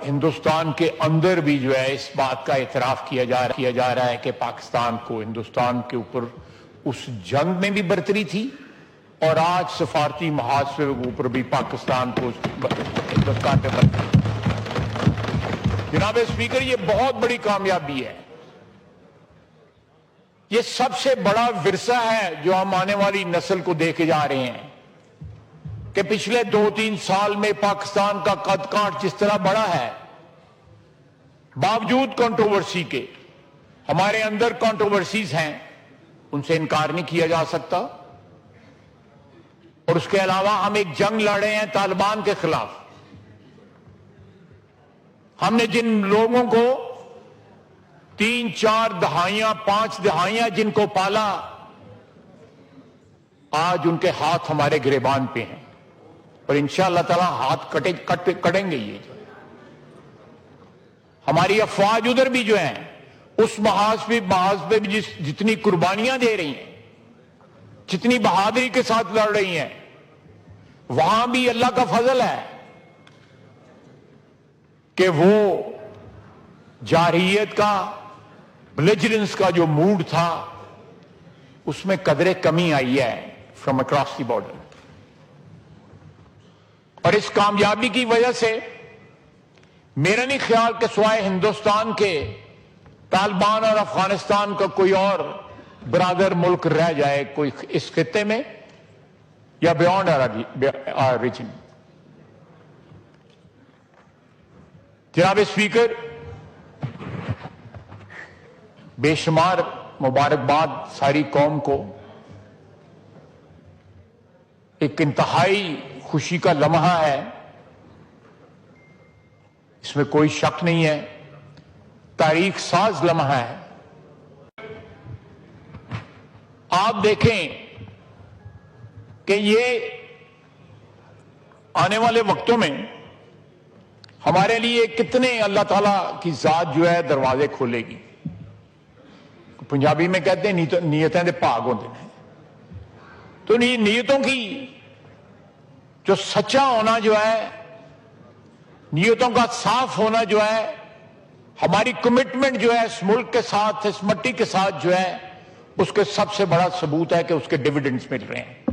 ہندوستان کے اندر بھی جو ہے اس بات کا اعتراف کیا جا رہا ہے کہ پاکستان کو ہندوستان کے اوپر اس جنگ میں بھی برتری تھی اور آج سفارتی محاذ کے اوپر بھی پاکستان کو ہندوستان پہ برتری. جناب اسپیکر، یہ بہت بڑی کامیابی ہے. یہ سب سے بڑا ورثہ ہے جو ہم آنے والی نسل کو دے کے جا رہے ہیں کہ پچھلے 2-3 سال میں پاکستان کا قد کانٹ جس طرح بڑا ہے، باوجود کنٹروورسی کے. ہمارے اندر کنٹروورسیز ہیں، ان سے انکار نہیں کیا جا سکتا. اور اس کے علاوہ ہم ایک جنگ لڑ رہے ہیں طالبان کے خلاف. ہم نے جن لوگوں کو 3-4 دہائیاں 5 دہائیاں جن کو پالا، آج ان کے ہاتھ ہمارے گریبان پہ ہیں اور انشاءاللہ تعالی ہاتھ کٹیں گے. یہ جو ہماری افواج ادھر بھی جو ہیں اس محاذ پہ بھی جتنی قربانیاں دے رہی ہیں، جتنی بہادری کے ساتھ لڑ رہی ہیں، وہاں بھی اللہ کا فضل ہے کہ وہ جارحیت کا، بلیجرنس کا جو موڈ تھا اس میں قدرے کمی آئی ہے فرام اکراس دی بارڈر. اور اس کامیابی کی وجہ سے میرا نہیں خیال کہ سوائے ہندوستان کے طالبان اور افغانستان کا کوئی اور برادر ملک رہ جائے کوئی اس خطے میں یا بیونڈ آر ریجن. جناب اسپیکر، بے شمار مبارکباد ساری قوم کو. ایک انتہائی خوشی کا لمحہ ہے، اس میں کوئی شک نہیں ہے. تاریخ ساز لمحہ ہے. آپ دیکھیں کہ یہ آنے والے وقتوں میں ہمارے لیے کتنے اللہ تعالیٰ کی ذات جو ہے دروازے کھولے گی. پنجابی میں کہتے ہیں نیتیں دے بھاگ ہوندے ہیں. تو نیتوں کی جو سچا ہونا جو ہے، نیتوں کا صاف ہونا جو ہے، ہماری کمٹمنٹ جو ہے اس ملک کے ساتھ، اس مٹی کے ساتھ جو ہے، اس کے سب سے بڑا ثبوت ہے کہ اس کے ڈیویڈنڈز مل رہے ہیں.